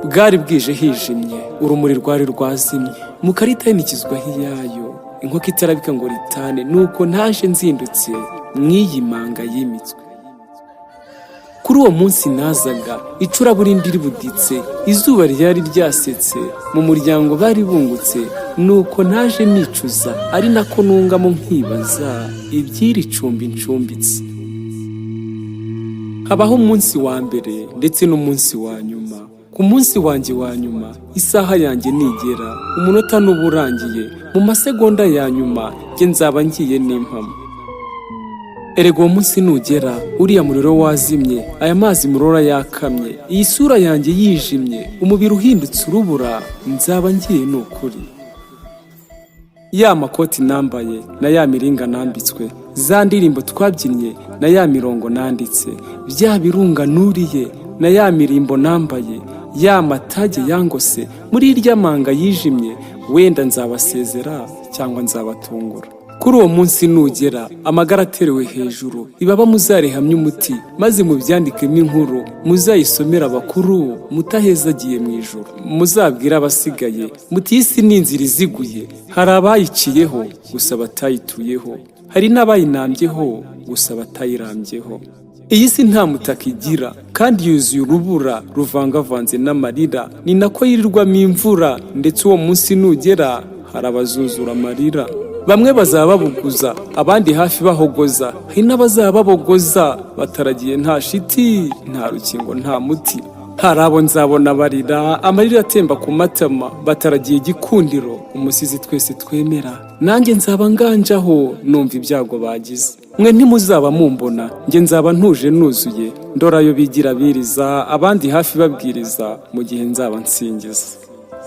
Bwari bwije hijimye, urumuri rwari rwazimye, mu karita yinikizwaho iyayo, inkoko itarabika ngo ritane, nuko ntaje nzindutse mw'iyi manga yimitswe. Kuri uwo munsi nazaga, icuraburindi ribuditse, izuba ryari ryasetse, mu muryango bari bungutse, nuko naje nicuza, ari nako nungamo nkibaza iby'iri cumbi ncumbitse. Habaho umunsi wa mbere ndetse n'umunsi wa nyuma. Ku munsi wanjye wa nyuma, isaha yanjye nigera, umunota n'uba urangiye, mu masegonda ya nyuma njye nzaba ngiye n'impamo. Erega uwo munsi nugera, uriya muriro wazimye, aya mazi murora yakamye, iyi sura yanjye yijimye, umubiri uhindutse urubura, nzaba ngiye n'ukuri. Ya makoti nambaye na ya miringa nambitswe, za ndirimbo twabyinnye na ya mirongo nanditse, bya birunga nuriye na ya mirimbo nambaye, ya matage yangose, muri irya manga yijimye, wenda nzabasezera cyangwa nzabatungura. Kuri uwo munsi nugera, amagara aterewe hejuru, ibaba muzarehamye umuti, maze mubyandikemo inkuru, muzayisomera abakuru, mutahezagiye mu ijuru. Muzabwira abasigaye, muti isi ni inzira iziguye, hari abayiciyeho, gusa batayituyeho, hari n'abayinambyeho, gusa batayirambyeho. Iyi si nta mutaka igira, kandi yuzuye urubura ruvangavanze n'amarira, ni nako yirirwamo imvura, ndetse uwo munsi nugera, hari abazuzura amarira. Bamwe bazaba babuguza, abandi hafi bahogoza, hari n'abazaba babogoza, bataragiye nta shiti, nta rukingo, nta muti. Hari abo nzabona barira, amarira atemba ku matama, bataragiye igikundiro, umusizi twese twemera. Nanjye nzaba nganjaho, numva ibyago bagize. Mwe ntimuzaba mumbona, njye nzaba ntuje nuzuye, ndorayo bigira biriza, abandi hafi babwiriza, mu gihe nzaba nsingiza.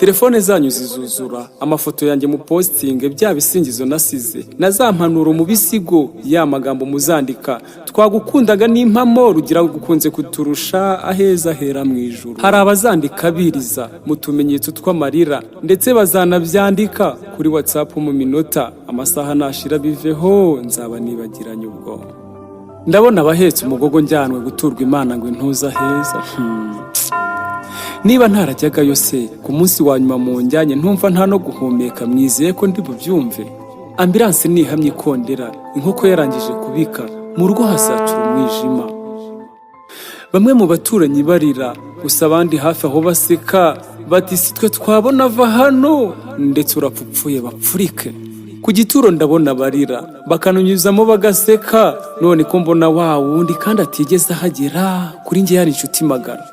Telefone zanyu zizuzura, amafoto yanjye mu postinge, bya bisingizo nasize, na za mpanuro mu bisigo, ya magambo muzandika, twagukundaga n'impamo, rugira gukunze kuturusha, aheza hera mu ijuru. Hari abazandika biriza mu tumenyetso tw'amarira, ndetse bazanabyandika kuri WhatsApp mu minota, amasaha nashira biveho, nzaba nibagiranye ubwo. Ndabona abahetse umugogo njyanwe guturwa Imana ngo intuza heza. Niba ntarajyagayo se, ku munsi wa nyuma mu njyanye ntumva nta no guhumeka, mwizeye ko ndi bubyumve. Ambulance nihamye ikondera, inkoko yarangije kubika, mu rugo hasacura umwijima. Bamwe mu baturanyi barira, gusa abandi hafi aho baseka, bati si twe twabona ava hano, ndetse urapfupfuye bapfurike. Ku gituro ndabona barira, bakanunyuzamo bagaseka, none ko mbona wa wundi kandi atigeze ahagera, kuri njye yari inshuti magara.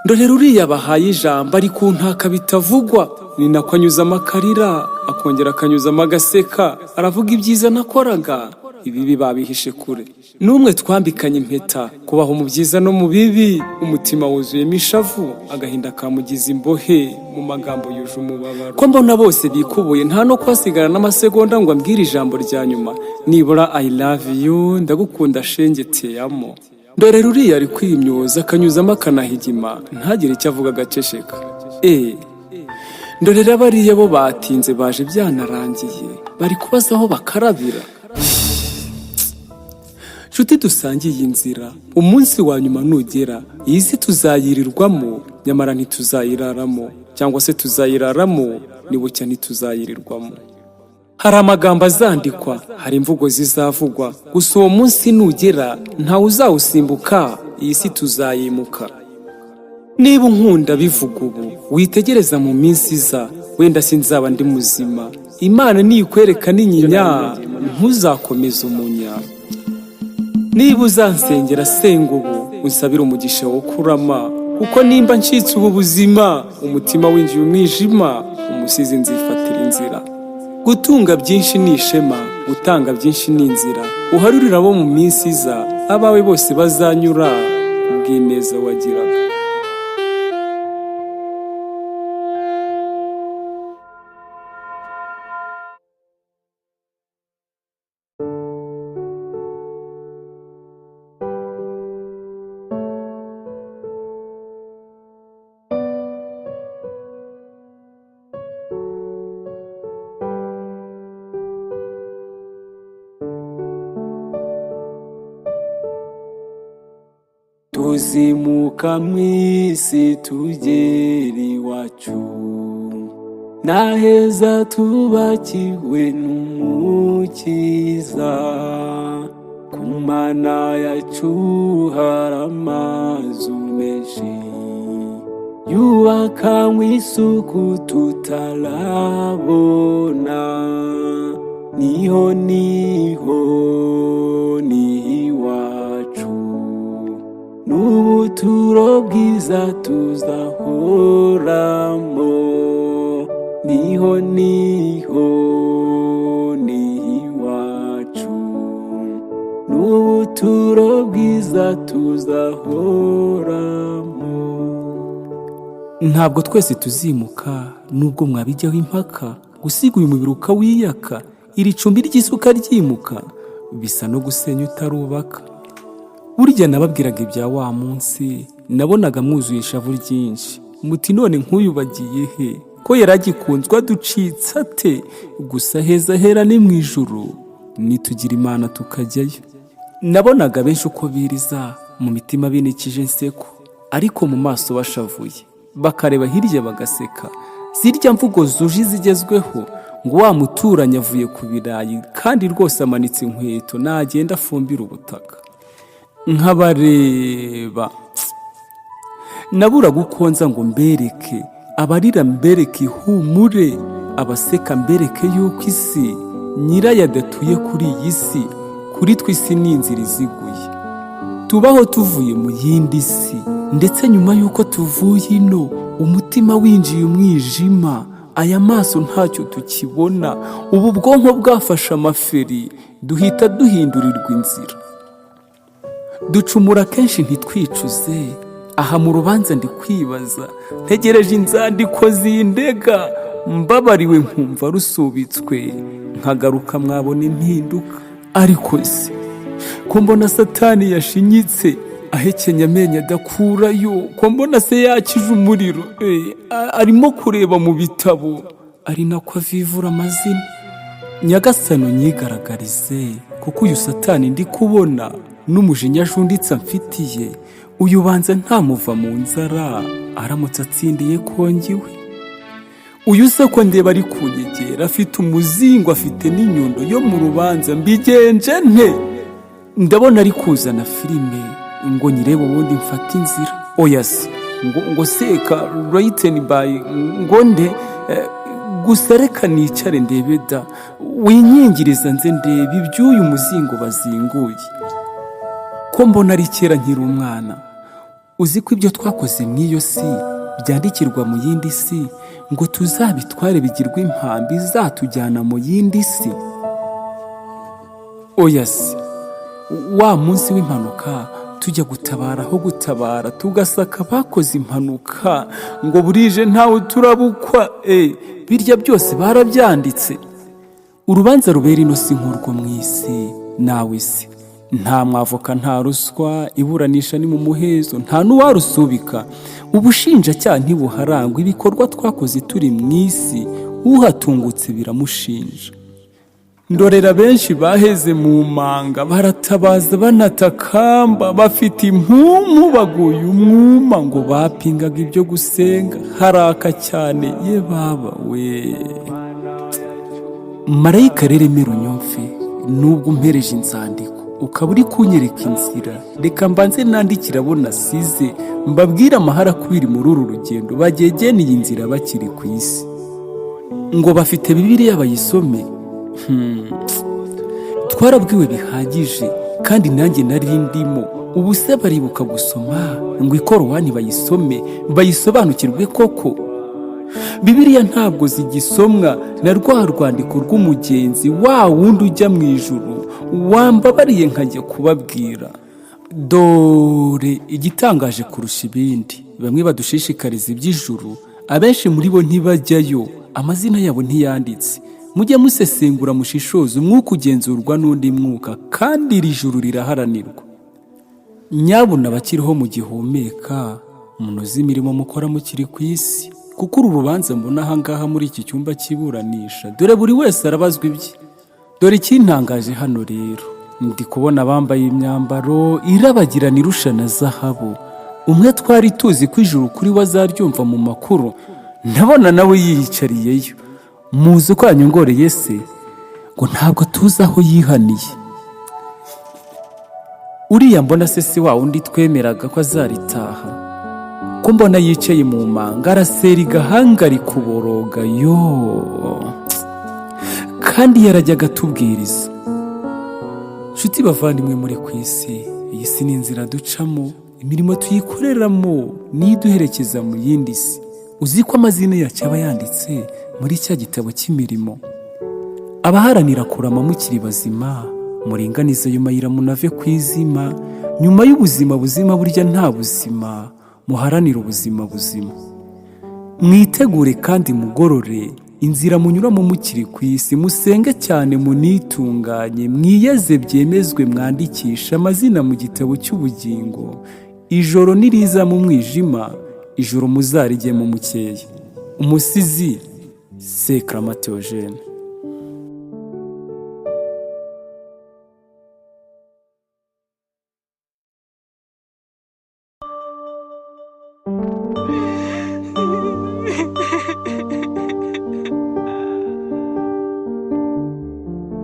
Ndorera uriya bahaye ijambo ari ku ntaka bitavugwa, ni nako anyuzamo akarira, akongera akanyuzamo agaseka, aravuga ibyiza nakoraga, ibibi babihishe kure. N'umwe twambikanye impeta, kubaho mu byiza no mu bibi, umutima wuzuyemo ishavu, agahinda kamugize imbohe, mu magambo yuje umubabaro. Ko mbona bose bikubuye, nta no kwasigara n'amasegonda ngo ambwire ijambo rya nyuma, nibura I love you, ndagukunda shenge teyamo. Ndorera uriya ari kwimyoza, akanyuzamo akanahigima, ntagire icyo avuga agaceceka. Ndorera bariya bo batinze baje byanarangiye, bari kubaza aho bakarabira. Nshuti dusangiye inzira, umunsi wa nyuma nugera, iyi si tuzayirirwamo, nyamara ntituzayiraramo, cyangwa se tuzayiraramo, nibucya ntituzayirirwamo. Hari amagambo azandikwa, hari imvugo zizavugwa, gusa uwo munsi nugera, ntawe uzawusimbuka, iyi si tuzayimuka. Niba unkunda bivuga ubu, witegereza mu minsi iza, wenda sinzaba ndi muzima. Imana niyikwereka n'inyinya, ntuzakomeze umunya. Niba uzansengera senga ubu, unsabire umugisha wo kurama, kuko nimba ncitse ubu buzima, umutima winjiye umwijima, umusizi nzifatira inzira. Gutunga byinshi ni ishema, gutanga byinshi ni inzira, uharurira abo mu minsi iza, abawe bose bazanyura, ubwineza wagiraga. tuzimuka mw'isi tugera iwacu, naheza tubakiwe n'umukiza. Ku Mana yacu hari amazu menshi yubakanywe isuku tutarabona, niho iwacu, n'ubuturo bwiza tuzahoramo, niho iwacu, n'ubuturo bwiza tuzahoramo. Ntabwo twese tuzimuka nubwo mwabijyaho impaka, gusiga uyu mubiri ukawiyaka, iri cumbi ry'isuka ryimuka, bisa no gusenya utarubaka. Burya nababwiraga ibya wa munsi, nabonaga mwuzuye ishavu ryinshi, muti none nk'uyu bagiye he, ko yaragikunzwe aducitse ate? Gusa heza hera ni mu ijuru, nitugira Imana tukajyayo. Nabonaga benshi uko biriza, mu mitima binikije inseko, ariko mu maso bashavuye, bakareba hirya bagaseka. Zirya mvugo zuje zigezweho, ngo wa muturanye avuye ku birayi kandi rwose amanitse inkweto, nagenda afumbira ubutaka. Nkabareba nabura gukonza ngo mbereke, abarira mbereke ihumure, abaseka mbereke yuko isi nyirayo adatuye kuri iyi si. Kuri twe isi ni inzira iziguye, tubaho tuvuye mu yindi si, ndetse nyuma yuko tuvuye ino umutima winjiye umwijima, aya maso ntacyo tukibona, ubu bwonko bwafashe amaferi, duhita duhindurirwa inzira. Ducumura kenshi ntitwicuze, aha mu rubanza ndi kwibaza, ntegereje inzandiko zindega, mbabariwe nkumva rusubitswe, nkagaruka mwabona impinduka. Ariko se ko mbona Satani yashinyitse, ahekenya amenyo adakurayo, ko mbona se yakije umuriro, arimo kureba mu bitabo, ari nako avivura amazina. Nyagasano nyigaragarize, kuko uyu Satani ndi kubona n'umujinya ajunditse amfitiye, uyu banza ntamuva mu nzara, aramutse atsindiye kongiwe. Uyu se ko ndeba ari kunyegera, afite umuzingo, afite n'inyundo yo mu rubanza, mbigenje nte? Ndabona ari kuzana filime, ngo nyirebe ubundi mfate inzira. Oya se, ngo seka written by ngo nde, gusa reka nicare ndebe da, winyingiriza nze ndebe iby'uyu muzingo bazinguye. Ko mbona ari kera nkiri umwana, uzi ko ibyo twakoze mw'iyo si byandikirwa mu yindi si, ngo tuzabitware bigirwa impambi zatujyana mu yindi si. Oya se, wa munsi w'impanuka tujya gutabara aho gutabara, tugasaka bakoze impanuka, ngo burije ntawe turabukwa, birya byose barabyanditse. Urubanza rubera ino si nk'urwo mw'isi, nawe se nta mwavoka, nta ruswa, iburanisha ni mu muhezo, nta n'uwarusubika, ubushinjacyaha ntibuharangwa, ibikorwa twakoze turi mw'isi, uhatungutse biramushinja. Ndorera benshi baheze mu manga, baratabaza banatakamba, bafite impumu baguye umwuma, ngo bapingaga ibyo gusenga, haraka cyane ye baba we. Marayika rero emera unyumve, nubwo umpereje inzandiko ukaba uri kunyereka inzira, reka mbanze nandikira abo nasize, mbabwire amahara kubiri muri uru rugendo, bagegene iyi nzira bakiri ku isi. Ngo bafite Bibiliya bayisome, twarabwiwe bihagije, kandi nanjye nari ndimo. Ubu se baribuka gusoma ngo ikorowani bayisome, bayisobanukirwe koko? Bibiliya ntabwo zigisomwa na rwa rwandiko rw'umugenzi, wa wundi ujya mu ijuru, wambabariye nkajya kubabwira. Dore igitangaje kurusha ibindi, bamwe badushishikariza iby'ijuru, abenshi muri bo ntibajyayo, amazina yabo ntiyanditse. Mujye musesengura mushishoza, umwuka ugenzurwa n'undi mwuka, kandi iri juru riraharanirwa. Nyabuna bakiriho mu gihumeka, munoze imirimo mukora mukiri ku isi, kuko uru rubanza mbona ahangaha muri iki cyumba cy'iburanisha, dore buri wese arabazwa ibye. Dore ikintangaje hano rero, ndi kubona bambaye imyambaro irabagirana irusha na zahabu. Umwe twari tuzi ko ijuru kuri we azaryumva mu makuru, ndabona nawe yiyicariyeyo. Muzi uko yanyongoreye se ngo ntabwo tuzi aho yihaniye. Uriya mbona se si wa wundi twemeraga ko azaritaha, ko mbona yicaye mu manga arasera igahanga rikuboroga yo, kandi yarajyaga atubwiriza. Nshuti bavandimwe muri ku isi, iyi si ni inzira ducamo, imirimo tuyikoreramo niduherekeza mu yindi si. Uzi ko amazina yacu aba yanditse muri cya gitabo cy'imirimo. Abaharanira kurama mukiri bazima, muringanize ayo mayira munave ku izima. Nyuma y'ubuzima buzima burya nta buzima, muharanire ubuzima buzima. Mwitegure kandi mugorore inzira munyuramo mukiri ku isi. Musenge cyane munitunganye, mwiyeze byemezwe, mwandikisha amazina mu gitabo cy'ubugingo. Ijoro niriza mu mwijima, ijoro muzarige mu mukeye. Umusizi SEKARAMA Theogene.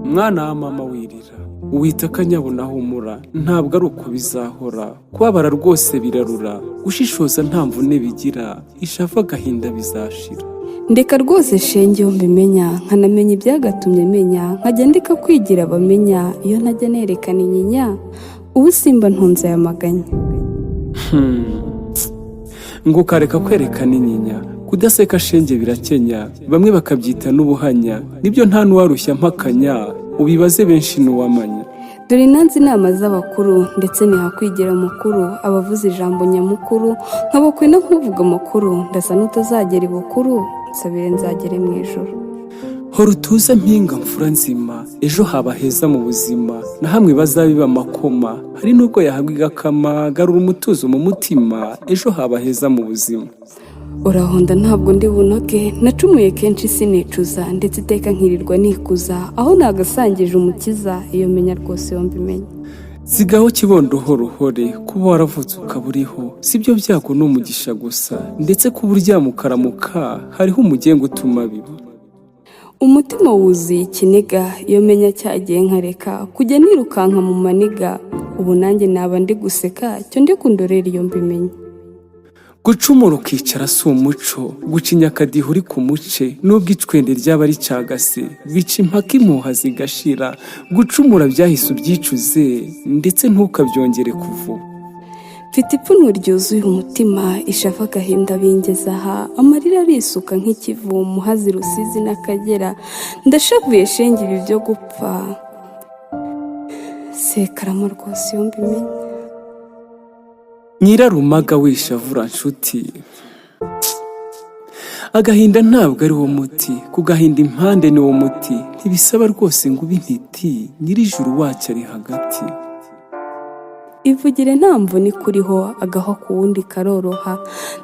Mwana wa mama wirira, uwita akanyabona humura, ntabwo ari uko bizahora. Kubabara rwose birarura, gushishoza nta mvune bigira, ishavu agahinda bizashira. Ndeka rwose shenge yo mbimenya, nkanamenya ibyagatumye menya, nkajya ndeka kwigira abamenya, iyo ntajya nerekana inyinya, ubu simba ntunze aya maganya. Ngo ukareka kwerekana inyinya, kudaseka shenge birakenya, bamwe bakabyita n'ubuhanya, nibyo nta n'uwarushya mpakanya, ubibaze benshi n'uwamanya. Dore nanze inama z'abakuru, ndetse ntihakwigira mukuru, abavuze ijambo nyamukuru, nkabakwe no kuvuga amakuru, ndasa n'utazagera ibukuru, nsabire nzagere mu ijoro. Hora utuze mpinga mfura nzima, ejo haba heza mu buzima, na hamwe bazabiba amakoma, hari n'ubwo yahabwa igakama, garura umutuzo mu mutima, ejo haba heza mu buzima. Urahonda ntabwo ndi bunoge, nacumuye kenshi sinicuza, ndetse iteka nkirirwa nikuza, aho nagasangije umukiza, iyo menya rwose yo mbimenya. Sigaho kibondo uhore, kuba waravutse ukaba uriho, sibyo byago n'umugisha gusa, ndetse kuba uryama ukaramuka, hariho umugenga utuma biba. Umutima wuzuye ikiniga, iyo menya cyagiye nkareka, kujya nirukanka mu maniga, ubu nanjye naba ndi guseka, cyo ndi kundorera iyo mbimenya. Gucumura ukicara si umuco, gucinya akadiho uri ku muce, n'ubwo icwende ryaba ricagase, bica impaka impuha zigashira. Gucumura byahise ubyicuze, ndetse ntukabyongere kuvuga. Mfite ipfunwe ryuzuye umutima, ishavu agahinda bingeza aha, amarira arisuka nk'ikivu, muhazi Rusizi n'Akagera, ndashavuye shenge ibi byo gupfa. SEKARAMA rwose yo mbimenya. Nyirarumaga wishavura nshuti, agahinda ntabwo ari wo muti, kugahinda impande ni wo muti, ntibisaba rwose ngo ube intiti, nyirijuru wacu ari hagati. Ivugire nta mvune ikuriho, agaho ku wundi karoroha,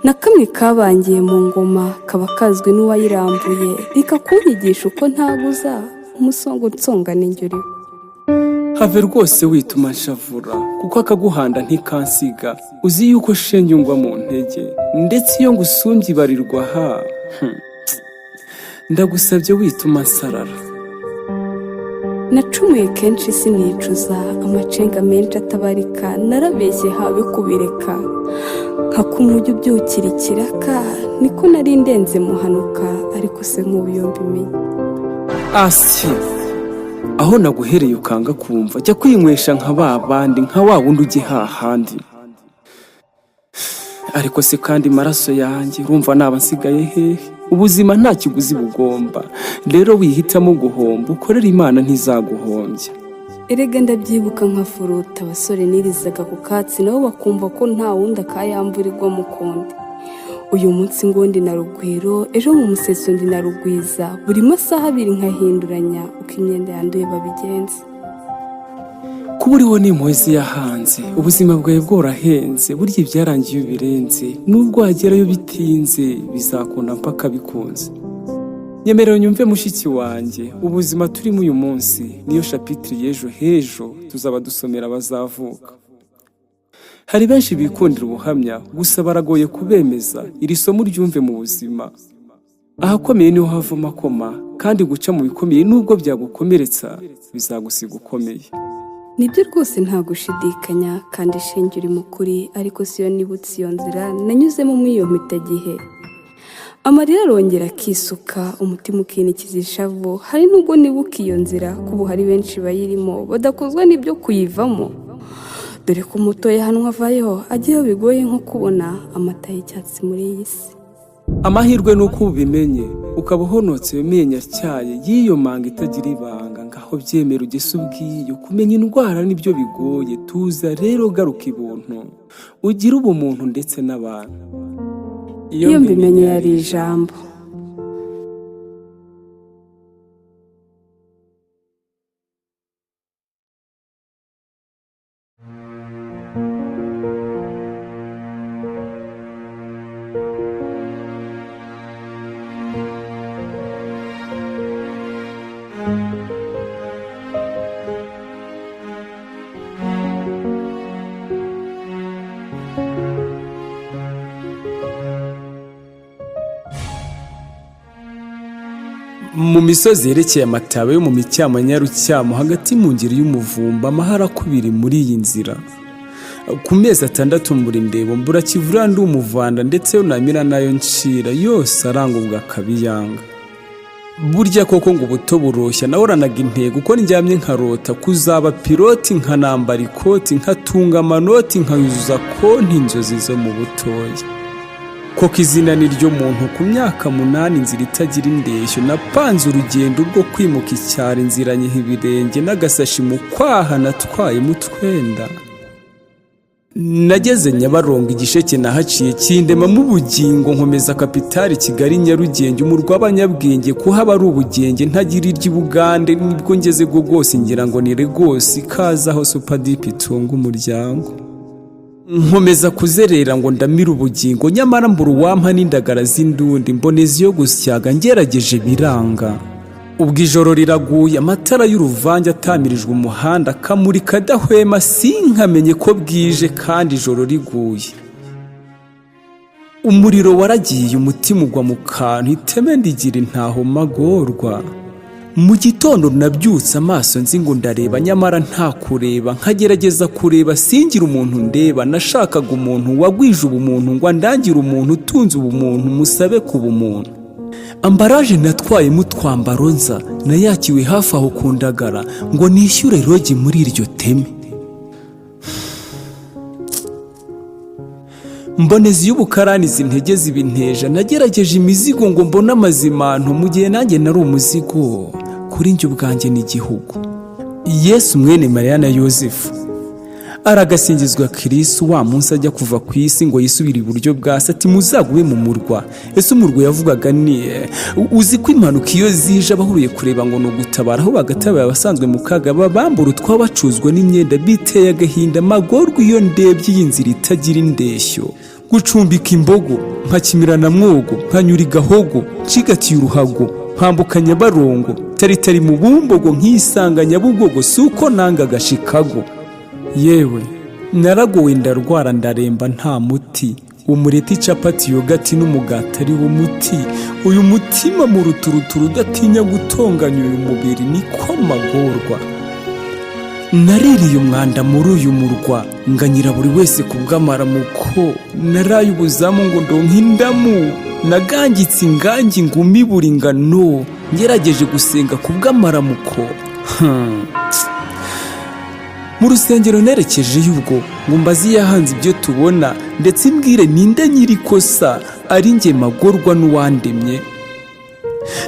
na kamwe kabangiye mu ngoma, kaba kazwi n'uwayirambuye, ikakunyigisha uko ntaguza, umusongo nsongana injyuriho. Have rwose wituma nshavura, kuko akaguhanda ntikansiga, uzi yuko shenge ungwa mu ntege, ndetse iyo ngusumbye ibarirwa ha. Ndagusabye wituma nsarara. Nacumuye kenshi sinicuza, amacenga menshi atabarika, narabeshye habe kubireka, nka kumujya ubyukira ikiraka, niko nari ndenze muhanuka, ariko se nk'ubu yo mbimenya. Asi, aho naguhereye ukanga kumva, jya kwinywesha nka ba bandi, nka wa wundi ujye hahandi. Ariko se kandi maraso yanjye, urumva naba nsigaye hehe? Ubuzima nta kiguzi bugomba, rero wihitamo guhomba, ukorera Imana ntizaguhombya. Erega ndabyibuka nka furuta, abasore nirizaga ku katsi, nabo bakumva ko nta wundi akayamburirwa mu kundi. Uyu munsi ngo ndi na Rugwiro, ejo mu museso ndi na Rugwiza, buri masaha abiri nkahinduranya, uko imyenda yanduye babigenza. Kuba uriho n'impuhwe ziyahanze, ubuzima bwawe bworahenze, burya ibyarangiye ubirenze, nubwo wagerayo bitinze, bizakunda mpaka bikunze. nyemerera nyumve mushiki wanjye, ubuzima turimo uyu munsi niyo shapitire y'ejo hejo tuzaba dusomera abazavuka. Hari benshi bikundira ubuhamya, gusa baragoye kubemeza. Iri somo ryumve mu buzima. Ahakomeye niho hava amakoma, kandi guca mu bikomeye nubwo byagukomeretsa bizagusiga ukomeye. Nibyo rwose nta gushidikanya, kandi shenge uri mukuri, ariko siyo nibutse iyo nzira nanyuzemo muri iyo mpitagihe. Amarira arongera akisuka, umutima ukinikiza ishavu. Hari nubwo nibuka iyo nzira, kuko hari benshi bayirimo badakozwa n'ibyo kuyivamo. Dore ko umuto yahanwa avayo agiyeho bigoye nko kubona amata y'icyatsi muri iyi si. Amahirwe nuko ubimenye, ukaba uhonotse wemenya cyaye y'iyo manga itagira ibanga. Ngaho byemera ugese ubwiyo, kumenya indwara nibyo bigoye. Tuza rero garuka ibuntu, ugira ubumuntu ndetse n'abantu. Iyo mbimenye yari ijambo. Mu misozi yerekeye amataba yo mu micyamo nyarucyamo, hagati mu ngeri y'umuvumba, amahara akubiri muri iyi nzira. Ku mezi 6 mbura indebo, mbura kivura ndi umuvanda, ndetse yonamira nayo ncira, yose arangubwa akabiyanga. Burya koko ngo ubuto buroshya, nahoranaga intego uko ndyamye nkarota kuzaba piloti, nkanambara ikoti, nkatunga amanoti, nkayuzuza konti inzozi zo mu butoya. Koko izina ni ryo muntu ku myaka 8, inzira itagira indeshyo. Napanze urugendo rwo kwimuka icyaro, inzira nyiha ibirenge n'agasashi mu kwaha natwaye mu twenda. Nageze Nyabarongo, igisheke nahaciye kindema mu bugingo, nkomeza kapitali Kigali Nyarugenge, umurwa w'abanyabwenge, kuhaba ari ubugenge ntagira iry'Ubugande. Nibwo ngeze rwose ngira ngo ni Lagos, ikazaho super deep itunga umuryango. Nkomeza kuzerera ngo ndamira ubugingo, nyamara mbura uwampa n'indagara z'indundi, mboneza iyo gusyaga ngerageje biranga. Ubwo ijoro riraguye, amatara y'uruvange atamirijwe umuhanda, kamurika adahwema, sinkamenye ko bwije kandi ijoro riguye. Umuriro waragiye, umutima ugwa mu kantu, iteme ndigira intaho magorwa. Mu gitondo nabyutse amaso nzi ngo ndareba, nyamara nta kureba, nkagerageza kureba singira umuntu ndeba. Nashakaga umuntu wagwije ubumuntu, ngo andangira umuntu utunze ubumuntu, musabe ku bumuntu. Ambaraje natwaye mu twambaro nza, nayakiwe hafi aho ku Ndagara, ngo nishyure rogi muri iryo teme. Mboneza y'ubukarani zintege zibinteja, nagerageje imizigo ngo mbone amazimanto, mu gihe nanjye nari umuzigo kuri njye ubwanjye n'igihugu. Yesu mwene Mariya na Yosefu aragasingizwa Kristo, wa munsi ajya kuva ku isi ngo yisubire iburyo bwa se, ati muzaguwe mu murwa. Ese umurwa yavugaga ni uzi ko impanuka iyo zije abahuruye kureba ngo no gutabara, aho bagatabara abasanzwe mu kaga, babambura twabacuzwa n'imyenda, biteye agahinda magorwa iyo ndebye iyi nzira itagira indeshyo. Gucumbika imbogo mpakimirana mwogo, nkanyura igahogo cigatiye uruhago, mpambuka Nyabarongo taritari mu Bumbogo, nkisanga Nyabugogo, suko nangaga Chicago. Yewe naragowe ndarwara ndaremba nta muti, umureti capati yogati n'umugati ari wo muti. Uyu mutima mu ruturuturu udatinya gutonganya uyu mubiri, niko magorwa. Naririye umwanda muri uyu murwa, nganyira buri wese kubw'amaramuko. Naraye ubuzamu ngo ndonke indamu, nagangitse ingangi ngumi buri ngano, ngerageje gusenga kubw'amaramuko. Mu rusengero nerekeje y'ubwo ngo mbazi yahanze ibyo tubona, ndetse imbwire ninde nyiri kosa, ari njye magorwa n'uwandemye.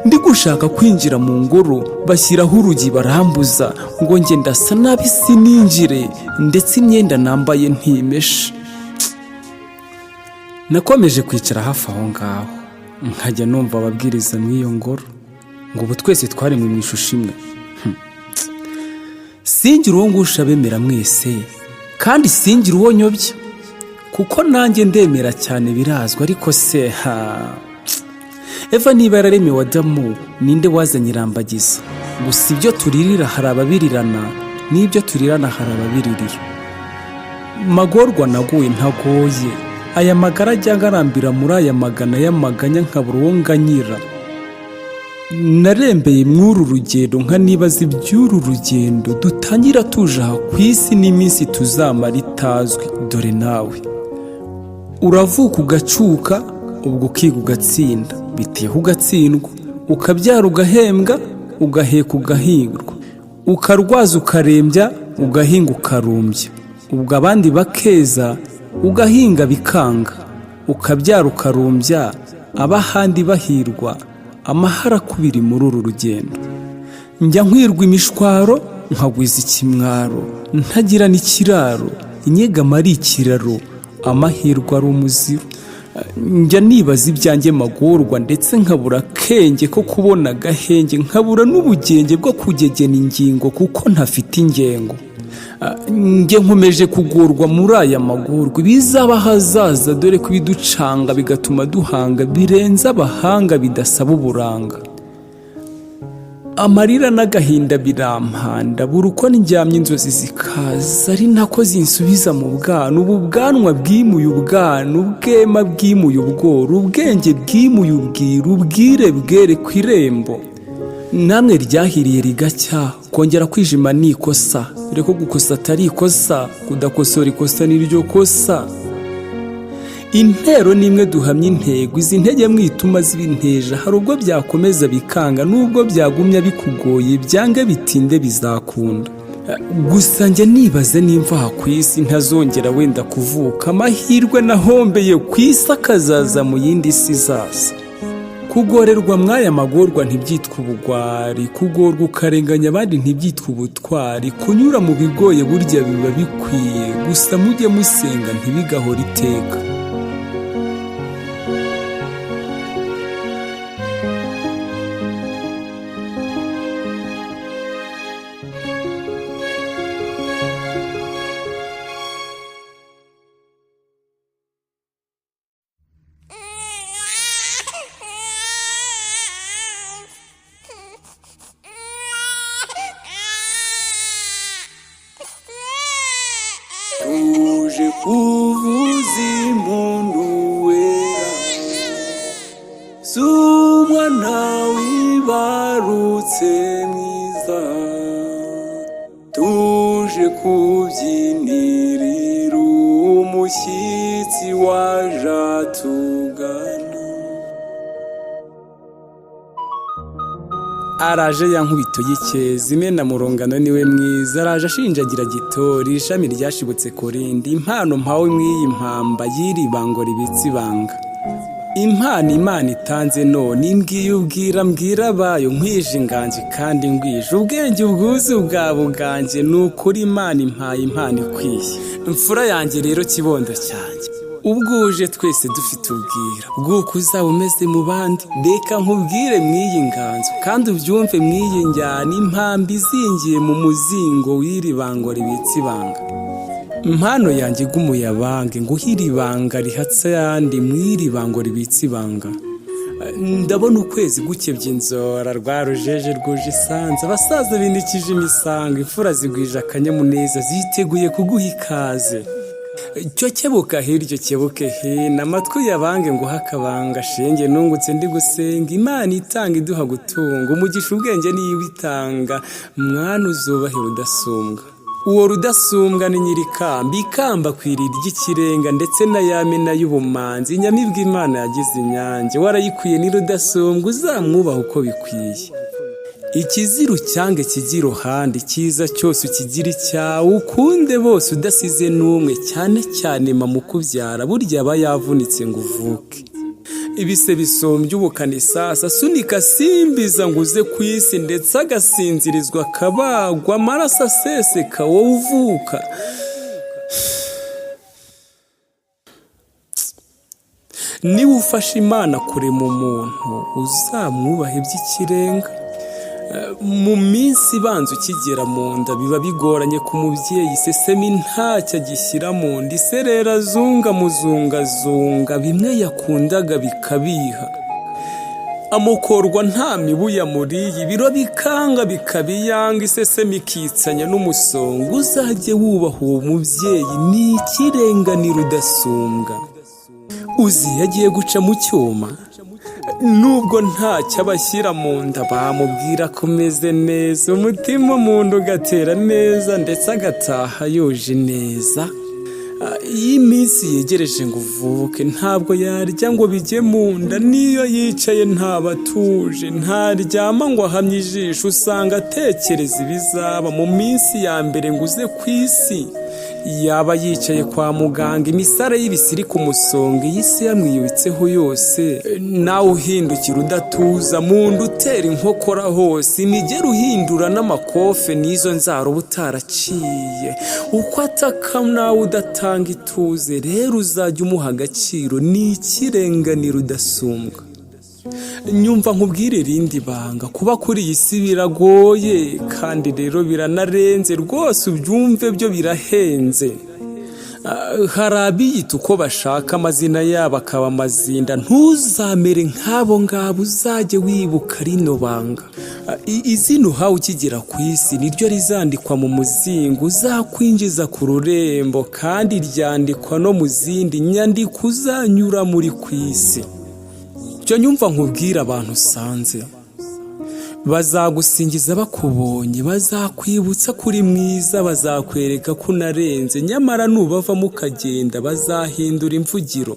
Ndi gushaka kwinjira mu ngoro, bashyiraho urugi barambuza, ngo nge ndasa nabi sininjire, ndetse imyenda nambaye ntimeshe. Nakomeje kwicara hafi aho ngaho, nkajya numva ababwiriza mw'iyo ngoro ngo ubu twese twaremwe mu ishusho imwe. Singira uwo ngusha bemera mwese, kandi singira uwo nyobya, kuko nanjye ndemera cyane birazwa. Ariko se Eva niba yararemewe Adamu, ninde wazanye irambagiza? Gusa ibyo turirira hari ababirirana, n'ibyo turirana hari ababiririra. Magorwa naguye ntagoye, aya magara ajya agarambira muri aya magana y'amaganya nkabura uwo nganyira. Narembeye mw'uru rugendo nkanibaza iby'uru rugendo dutangira tuje aha ku isi n'iminsi tuzamara itazwi. Dore nawe uravuka ugacuka, ubwo ukiga ugatsinda, biteho ugatsindwa, ukabyara ugahembwa, ugaheka ugahingurwa, ukarwaza ukarembya, ugahinga ukarumbya, ubwo abandi bakeza, ugahinga bikanga, ukabyara ukarumbya, abahandi bahirwa, amahara akubiri muri uru rugendo. Njya nkwirwa imishwaro nkagwiza ikimwaro, ntagira n'ikiraro, inyegama ari ikiraro, amahirwe ari umuziro. Njya nibaza ibyanjye magorwa ndetse nkabura akenge ko kubona agahenge, nkabura n'ubugenge bwo kugegena ingingo kuko ntafite ingengo. Njye nkomeje kugorwa muri aya magorwa, bizaba hazaza dore ko ibiducanga bigatuma duhanga birenze abahanga bidasaba uburanga. Amarira n'agahinda birampanda, buri uko ndyamye inzozi zikaza, ari nako zinsubiza mu bwana. Ubu bwanwa bwimuye ubwana, ubwema bwimuye ubworo, ubwenge bwimuye ubwira, ubwire bwere ku irembo. Namwe ryahiriye rigacya, kongera kwijima ni ikosa, dore ko gukosa atari ikosa, kudakosora ikosa niryo kosa. Intero nimwe duhamye intego, izi ntege mwituma zibinteja, hari ubwo byakomeza bikanga, nubwo byagumya bikugoye, byange bitinde bizakunda. Gusa njye nibaze nimva aha ku isi ntazongera wenda kuvuka, amahirwe nahombeye ku isi akazaza mu yindi si zaza. Kugorerwa mwaya magorwa ntibyitwa ubugwari, kugorwa ukarenganya abandi ntibyitwa ubutwari, kunyura mu bigoye burya biba bikwiye, gusa mujye musenga ntibigahora iteka. Tuje kuvuza impundu wera, si umwana wibarutse mwiza, tuje kubyinirira umushyitsi waje atugana. Araje ya nkubito y'ikezi, imena murongano niwe mwiza, araje ashinjagira gitori, ishami ryashibutse kurindi, impano mpawe mw'iyi mpamba y'iribango ribitse ibanga. Impano Imana itanze none imbwiye ubwira mbwira abayo, nkwije inganji kandi ngwije ubwenge ubwuzu bwa buganje, nukuri Imana impaye impano ikwiye. Imfura yanjye rero kibondo cyanjye, ubwuje twese dufite ubwira bw'uko uzaba umeze mu bandi, reka nkubwire mw'iyi nganzo kandi ubyumve mw'iyi njyana, impambi izingiye mu muzingo w'iribango ribitse ibanga. Impano yanjye igumuyabange nguhira ibanga rihatse ayandi mw'iribango ribitse ibanga. Ndabona ukwezi gukebye inzora, rwarujeje rwuje isanze, abasaza bindikije imisango, imfura zigwije akanyamuneza, ziteguye kuguha ikaze. Cyo kebuka hiryo kebuke hino, amatwi yabange ngo hakabanga, shenge nungutse ndi gusenga, Imana itanga iduha gutunga, umugisha ubwenge niyo bitanga, mwana uzubahira udasumbwa. Uwo rudasumbwa ni nyirikamba, ikamba kwirira ry'ikirenga, ndetse na yamena y'ubumanzi, inyamibwa Imana yagize inyange, warayikwiye ni rudasumbwa, uzamwubaha uko bikwiye. Ikiziru cyange kigira iruhande, cyiza cyose ukigira icyawe, ukunde bose udasize n'umwe, cyane cyane mama ukubyara, burya aba yavunitse ngo uvuke. Ibise bisombye ubukana isasa, sunika simbiza ngo uze ku isi, ndetse agasinzirizwa akabagwa, amaraso aseseka wowe uvuka. Niba ufashe Imana kurema umuntu, uzamwubahe by'ikirenga. Mu minsi ibanza ukigera mu nda biba bigoranye ku mubyeyi, sesemi ntacyo agishyira mu nda, iserera zunga muzungazunga, bimwe yakundaga bikabiha. amukorwa nta mibuya muriye ibiro bikanga bikabiyanga iseseme ikitsanya n'umusonga uzajye wubaha uwo mubyeyi ni ikirenganiro udasumbwa. Uzi yagiye guca mu cyuma nubwo ntacyo abashyira mu nda bamubwira ko umeze neza umutima umuntu ugatera neza ndetse agataha yoje neza. Iyo iminsi yegereje ngo uvuke ntabwo yarya ngo bijye mu nda, niyo yicaye ntaba atuje, ntaryama ngo ahamye ijisho, usanga atekereza ibizaba mu minsi ya mbere ngo uze ku isi. Yaba yicaye kwa muganga imisare y'ibisiri ku musonga iyi si yamwiyubitseho yose, nawe uhindukira udatuza mu nda utera inkokora hose, imigeri uhindura n'amakofe n'izo nzara uba utaraciye, uko ataka nawe udatanga ituze. Rero uzajya umuha agaciro ni ikirenganiro udasumbwa. Nyumva nkubwire irindi banga, kuba kuri iyi si biragoye kandi rero biranarenze rwose, ubyumve byo birahenze. Hari abiyita uko bashaka amazina yabo akaba amazinda, ntuzamere nk'abo ngabo, uzajye wibuka rino banga. Izina uhawe ukigera ku isi niryo rizandikwa mu muzingo uzakwinjiza ku rurembo, kandi ryandikwa no mu zindi nyandiko uzanyura muri ku isi. Cyo nyumva nkubwira abantu usanze bazagusingiza bakubonye, bazakwibutsa kuri mwiza, bazakwereka ko unarenze, nyamara nubavamo ukagenda bazahindura imvugiro.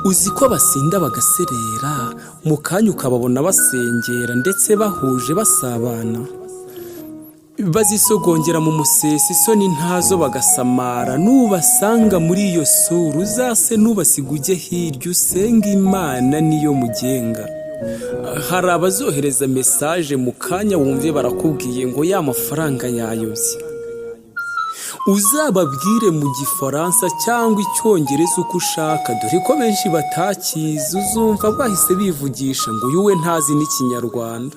Uzi ko basinda bagaserera mu kanya ukababona basengera ndetse bahuje basabana, bazisogongera mu musesi isoni ntazo bagasamara. Nubasanga muri iyo sura uzase nubasiga ujye hirya usenga Imana niyo mugenga. Hari abazohereza mesaje mu kanya wumve barakubwiye ngo ya mafaranga yayobye. Uzababwire mu gifaransa cyangwa icyongereza uko ushaka, dore ko benshi batakizi, uzumva bahise bivugisha ngo uyu we ntazi n'ikinyarwanda.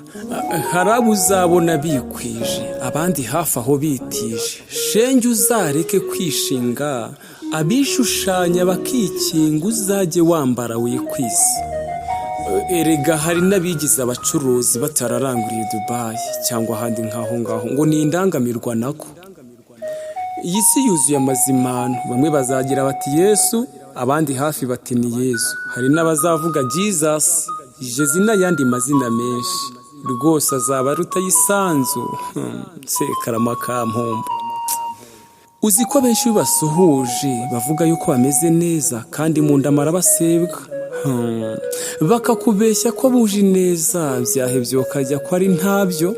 Hari abo uzabona bikwije abandi hafi aho bitije, shenge uzareke kwishinga, abishushanya bakikinga, uzajye wambara wikwisi. Erega hari n'abigize abacuruzi batararanguriye Dubai cyangwa ahandi nk'aho ngaho ngo ni indangamirwa nako. Iyi si yuzuye amazimano, bamwe bazagira bati Yesu, abandi hafi bati ni Yesu. Hari n'abazavuga Jesus, Jezi n'ayandi mazina menshi, rwose azaba aruta yisanzu. Sekarama ka mpombo. Uzi ko benshi basuhuje bavuga yuko bameze neza kandi mu ndamara basebwa, bakakubeshya ko buje neza, byahebye ukajya ko ari ntabyo.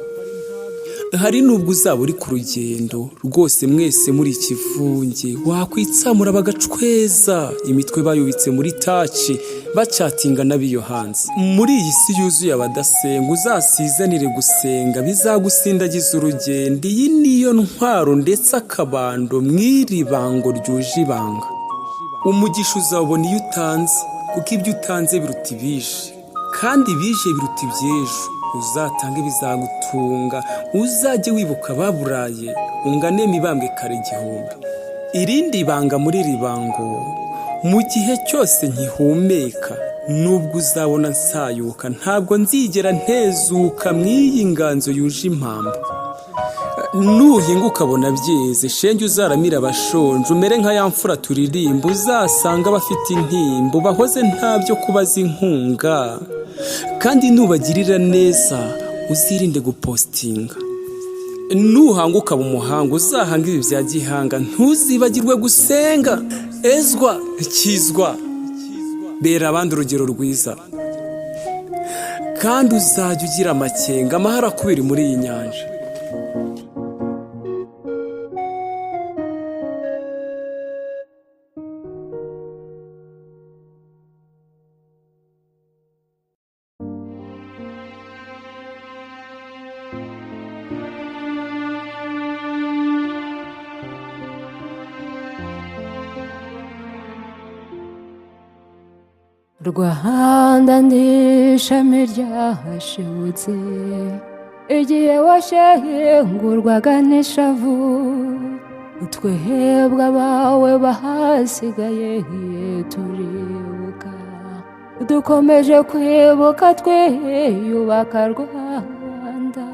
Hari nubwo uzaba uri ku rugendo rwose mwese muri ikivunge, wakwitsamura bagacweza, imitwe bayubitse muri taci bacatinga n'abiyo hanze. Muri iyi si yuzuye abadasenga uzasizanire gusenga, bizagusindagiza urugendo. Iyi niyo ntwaro ndetse akabando mw'iri bango ryuje ibanga. Umugisha uzabona iyo utanze, kuko ibyo utanze biruta ibije, kandi ibije biruta iby'ejo. Uzatange bizagutunga, uzajye wibuka baburaye, ungane mibambwe kare igihumbi. Irindi banga muri iri bango, mu gihe cyose nkihumeka, nubwo uzabona nsayuka, ntabwo nzigera ntezuka mw'iyi nganzo yuje impamba. Nuhinga ukabona byeze, shenge uzaramira abashonje, umere nka ya mfura turirimba, uzasanga bafite intimbo, bahoze ntabyo kubaza inkunga. Kandi nubagirira neza uzirinde gupostinga. Nuhanga ukaba umuhanga, uzahanga ibi bya gihanga, ntuzibagirwe gusenga. Ezwa kizwa, bera abandi urugero rwiza, kandi uzajya ugira amakenga, amahara akubiri muri iyi nyanja. Rwanda ndi ishami ryahashibutse, igihe washengurwaga n'ishavu, twebwe abawe bahasigaye turibuka. dukomeje kwibuka twiyubaka Rwanda.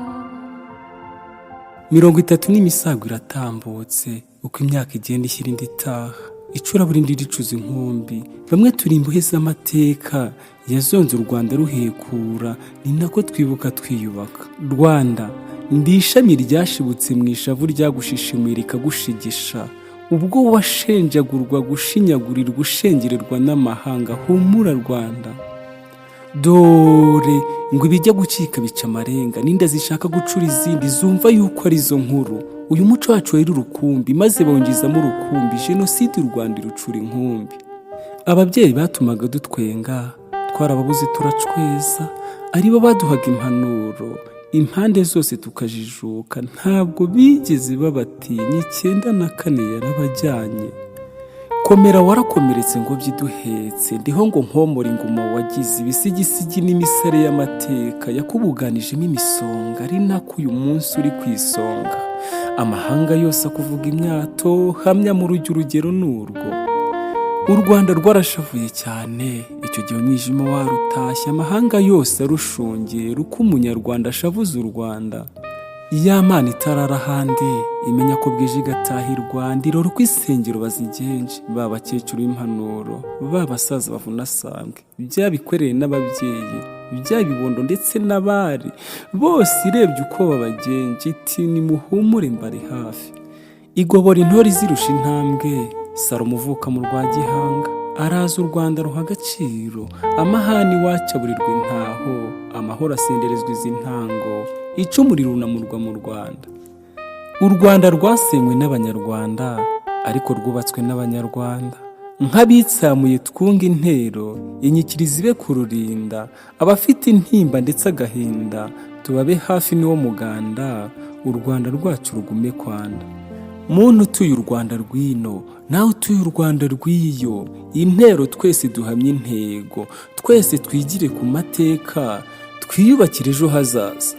30 n'imisago iratambutse uko imyaka igenda ishyira indi itaha, icuraburindi ricuza inkumbi. Bamwe turi imbohe z'amateka yazonze u Rwanda ruhekura, ni nako twibuka twiyubaka. Rwanda ndi ishami ryashibutse mu ishavu ryagushishimuye rikagushigisha, ubwo washenjagurwa gushinyagurirwa ushengererwa n'amahanga. Humura Rwanda, dore ngo ibijya gucika bica amarenga, n'inda zishaka gucura izindi zumva yuko ari zo nkuru. Uyu muco wacu wari urukumbi maze bongezamo urukumbi, jenoside u Rwanda rucura inkumbi. Ababyeyi batumaga dutwenga, twarababuze turacweza, aribo baduhaga impanuro impande zose tukajijuka. Ntabwo bigeze babatinya, 94 yarabajyanye. Komera warakomeretse ngo byiduhetse, ndiho ngo nkomore inguma wagize. Ibisigisigi n'imisare y'amateka yakubuganijemo imisonga, ari nako uyu munsi uri ku isonga. Amahanga yose akuvuga imyato, hamya mu urugero n'urwo. U Rwanda rwarashavuye cyane, icyo gihe umwijima warutashye, amahanga yose arushungera uko umunyarwanda ashavuza u Rwanda. Iya Mana itarara ahandi, imenya ko bwije igataha i Rwanda, irora uko isengero bazigenje, babakecuru b'impanuro, babasaza bavuna sambwe, byabikwereye n'ababyeyi, byabibondo ndetse n'abari bose irebye uko babagenje, iti nimuhumure mbari hafi. Igobora intore zirusha intambwe, Salomo uvuka mu rwa Gihanga, araza u Rwanda ruha agaciro. Amahani wacaburirwa intaho, amahoro asenderezwa izi ntango, icumu rirunamurwa mu Rwanda. U Rwanda rwasenywe n'Abanyarwanda, ariko rwubatswe n'Abanyarwanda. Nk'abitsamuye twunga intero, inyikirizi be kururinda. Abafite intimba ndetse agahinda, tubabe hafi niwo muganda. U Rwanda rwacu rugume kwanda. Muntu utuye u Rwanda rwino, nawe utuye u Rwanda rw'iyo. Intero twese duhamye intego, twese twigire ku mateka, twiyubakire ejo hazaza.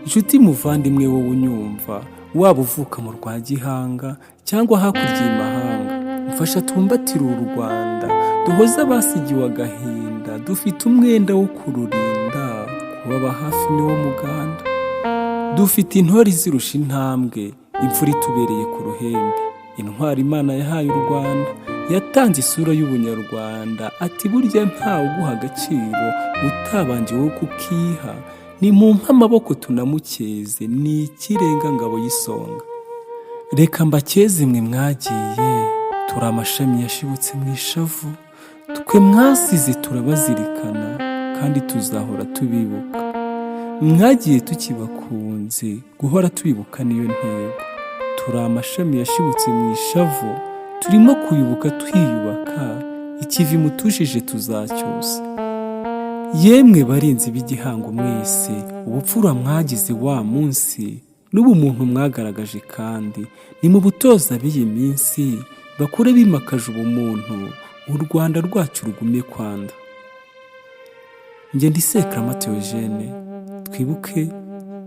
Inshuti muvandimwe wowe unyumva, waba uvuka mu rwa Gihanga cyangwa hakurya y'imahanga, mfasha tumbatire u Rwanda, duhoze abasigiwe agahinda. Dufite umwenda wo kururinda, kubaba hafi niwo muganda. Dufite intore zirusha intambwe, imfura itubereye ku ruhembe. Intwari Imana yahaye u Rwanda, yatanze isura y'ubunyarwanda. Ati burya ntawe uguha agaciro utabanje wowe kukiha. Ni mumpe amaboko tunamukeze, ni ikirenga ngabo y'isonga. Reka mbakeze mwe mwagiye, turi amashami yashibutse mu ishavu. Twe mwasize turabazirikana, kandi tuzahora tubibuka. Mwagiye tukibakunze, guhora tubibuka niyo ntego. Turi amashami yashibutse mu ishavu, turimo kubibuka twiyubaka. Ikivi mutushije tuzacyusa. Yemwe barinzi b'igihango mwese, ubupfura mwagize wa munsi, n'ubumuntu mwagaragaje kandi, ni mu butoza b'iyi minsi, bakure bimakaje ubumuntu, u Rwanda rwacu rugume kwanda. Njye ndi SEKARAMA Theogene, twibuke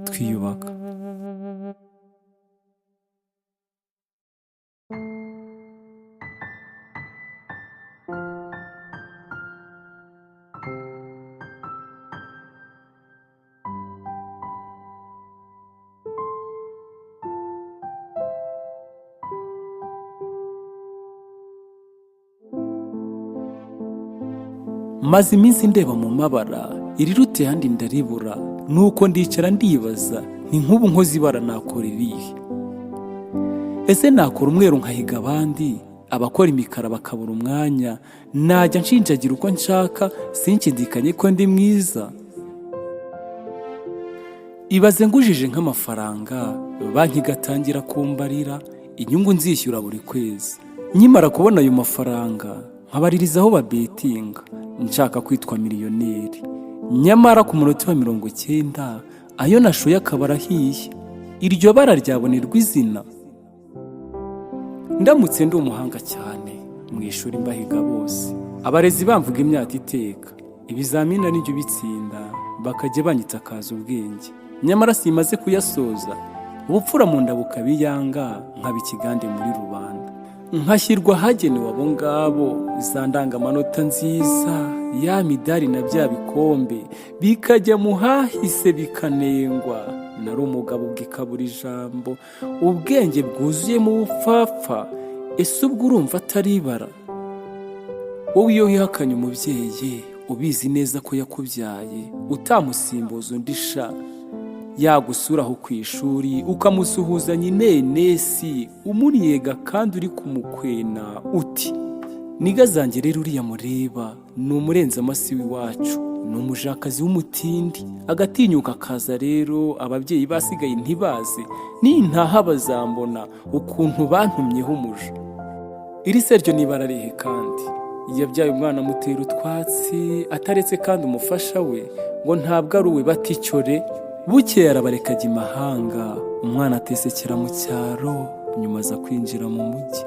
twiyubaka. Maze iminsi ndeba mu mabara, irirute handi ndaribura. Nuko ndicara ndibaza, ni nk'ubu nkoze ibara nakora irihe? Ese nakora umweru nkahiga abandi, abakora imikara bakabura umwanya? Najya nshinjagira uko nshaka, sinshidikanye ko ndi mwiza? Ibaze ngujije nk'amafaranga, banki igatangira kumbarira inyungu nzishyura buri kwezi. Nkimara kubona ayo mafaranga, nkabaririzaho babetinga, nshaka kwitwa miliyoneri. Nyamara ku munota wa 90, ayo nashoye akaba arahiye. Iryo bara ryabonerwa izina? Ndamutse ndi umuhanga cyane, mu ishuri mbahiga bose, abarezi bamvuga imyaka iteka, ibizamini n'ibyo bitsinda, bakajya banyitakaza ubwenge. Nyamara simaze kuyasoza, ubupfura mu nda bukabiyanga, nkaba ikigande muri rubanda. nkashyirwa hagenewe abo ngabo za ndangamanota nziza, ya midari na bya bikombe bikajya mu hahise bikanengwa. Nari umugabo bwikabura ijambo, ubwenge bwuzuyemo ubupfapfa. Ese ubwo urumva atari ibara? Wowe iyo wihakanye umubyeyi ubizi neza ko yakubyaye, utamusimbuza undi sha, yagusura aho ku ishuri ukamusuhuzanya inenesi, umuniyega kandi uri kumukwena uti niga zanjye rero uriya mureba ni umurenza amasi w'iwacu, ni umujakazi w'umutindi. Agatinyuka akaza rero ababyeyi basigaye ntibaze, nintaha bazambona ukuntu bantumyeho umuja. Iri se ryo nibara rihe kandi yabyaye umwana amutera utwatsi, ataretse kandi umufasha we ngo ntabwo ari uwe baticyore. Bukeye arabareka ajya imahanga, umwana atesekera mu cyaro, nyuma aza kwinjira mu mujyi.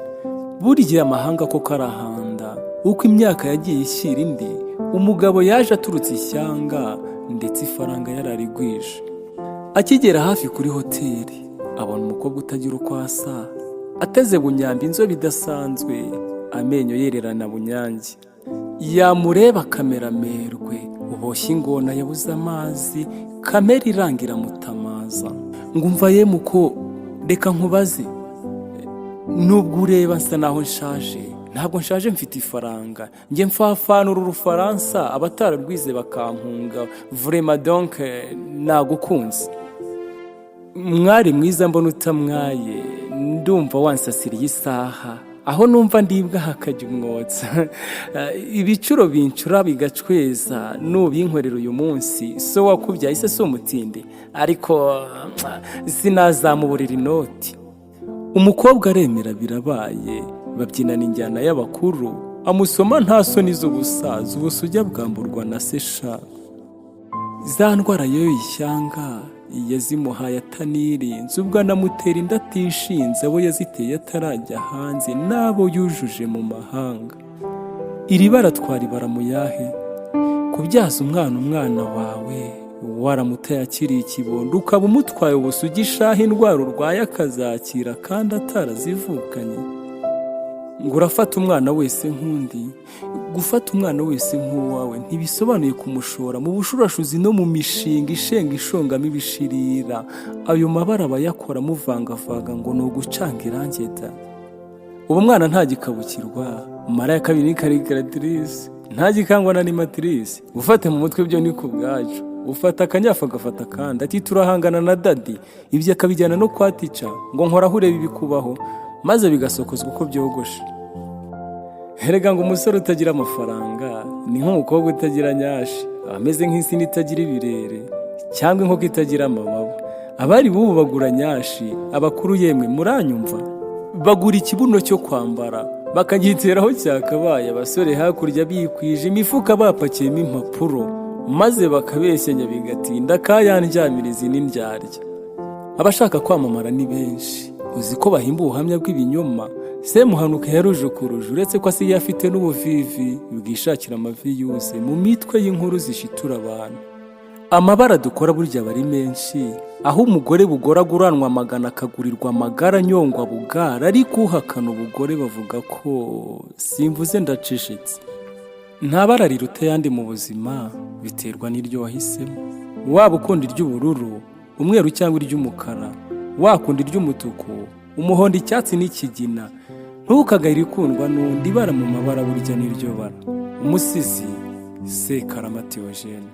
Burya amahanga ko karahanda, uko imyaka yagiye ishyira indi, umugabo yaje aturutse ishyanga, ndetse ifaranga yararigwije. Akigera hafi kuri hoteli, abona umukobwa utagira uko asa, ateze bunyambi inzobe idasanzwe, amenyo yererana bunyange. Yamureba akamera amerwe, uboshye ingona yabuze amazi, kamera irangira mutamaza. Ngumva muko reka nkubaze, nubwo ureba nsa naho nshaje, ntabwo nshaje, mfite ifaranga, njye mfafanura urufaransa abatararwize bakampunga. Vraiment donc nagukunze. Mwari mwiza mbona utamwaye, ndumva wansasiriye isaha, aho numva ndibwa hakajya umwotsa. Ibicuro bincura bigacweza, nubinkorera uyu munsi so wakubyaye se so umutinde, ariko sinazamuburira inoti. Umukobwa aremera birabaye, babyinana injyana y'abakuru, amusoma nta soni z'ubusaza, ubusujya bwamburwa na sesha. Za ndwara yo ishyanga yazimuhaye atanirinze, ubwo anamutera inda atishinze, abo yaziteye atarajya hanze n'abo yujuje mu mahanga. Iri bara twaribara mu yahe? Kubyaza umwana wawe waramutaye akiri ikibondo, ukaba umutwaye ubusugi ishaha, indwara urwaye akazakira kandi atarazivukanye. Ngo urafata umwana wese nk'undi, gufata umwana wese nk'uwawe ntibisobanuye kumushora mu bushurashuzi no mu mishinga ishenga ishongamo ibishirira. Ayo mabara bayakora muvangavanga ngo ni ugucanga irangi da. Ubu mwana ntagikabukirwa, mara ya kabiri ni karikiratrice, ntagikangwa na animatrice. Ufate mu mutwe byo ni ku bwacu, ufata akanyafu agafata kandi ati turahangana na dadi, ibyo akabijyana no kwa tica ngo nkoraho ureba ibikubaho, maze bigasokozwa uko byogoshe. Erega ngo umusore utagira amafaranga ni nk'umukobwa utagira nyashi, ameze nk'insina itagira ibirere cyangwa inkoko itagira amababa. Abari bubu bagura nyashi, abakuru yemwe muranyumva, bagura ikibuno cyo kwambara bakagiteraho cyakabaye. Abasore hakurya bikwije imifuka bapakiyemo impapuro, maze bakabeshyanya bigatinda kayandyamirizi n'indyarya. Abashaka kwamamara ni benshi, uzi ko bahimba ubuhamya bw'ibinyoma. Semuhanuka yaruje kuruje, uretse ko asigaye afite n'ubuvivi bwishakira amaviyuze mu mitwe y'inkuru zishitura abantu. Amabara dukora burya bari menshi, aho umugore bugoraguranwa amagana akagurirwa amagara nyongwa bugara, ariko uhakana ubugore bavuga ko simvuze ndacecetse. Nta bara riruta yandi mu buzima, biterwa n'iryo wahisemo. Waba ukunda iry'ubururu, umweru cyangwa iry'umukara, wakunda iry'umutuku, umuhondo, icyatsi n'ikigina, ntukagayire ikundwa n'undi bara mu mabara burya n'iryo bara. Umusizi SEKARAMA Theogene.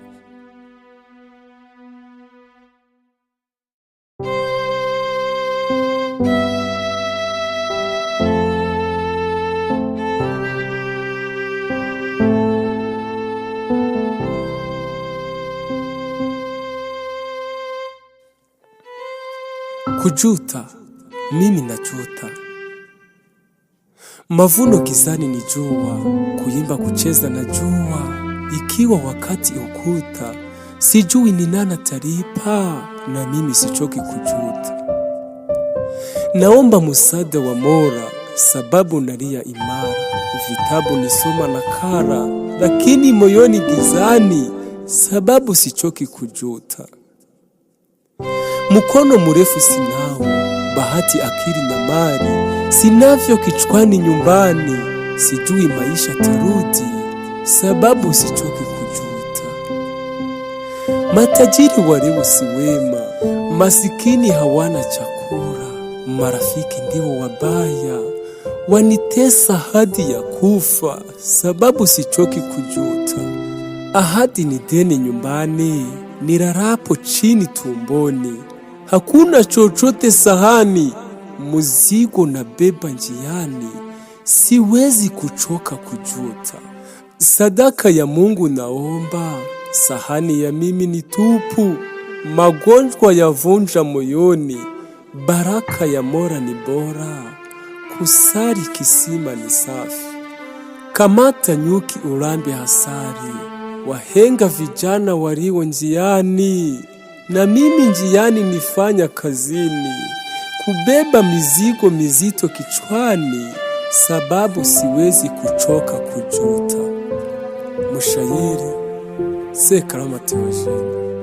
Kujuta, mimi najuta. Mavuno gizani ni jua, kuimba kucheza na jua, ikiwa wakati ukuta, sijui ni nani atalipa, na mimi sichoki kujuta. Naomba msaada wa Mola, sababu nalia imara, vitabu nisoma na kara, lakini moyoni gizani, sababu sichoki kujuta. Mkono mrefu sinao, bahati, akili na mali sinavyo kichwani nyumbani. Sijui maisha tarudi, sababu sichoki kujuta. Matajiri wa leo si wema, masikini hawana chakula. Marafiki ndio wabaya, wanitesa hadi ya kufa, sababu sichoki kujuta. Ahadi ni deni nyumbani, nilalapo chini tumboni. Hakuna chochote sahani, mzigo na beba njiani. Siwezi kuchoka kujuta. Sadaka ya Mungu naomba, sahani ya mimi ni tupu. Magonjwa yavunja moyoni, baraka ya Mola ni bora. Kusali kisima ni safi, kamata nyuki ulambe hasari. Wahenga vijana walio njiani, na mimi njiani nifanya kazini. Kubeba mizigo mizito kichwani, sababu siwezi kuchoka kujuta. Mshairi Sekarama Theogene.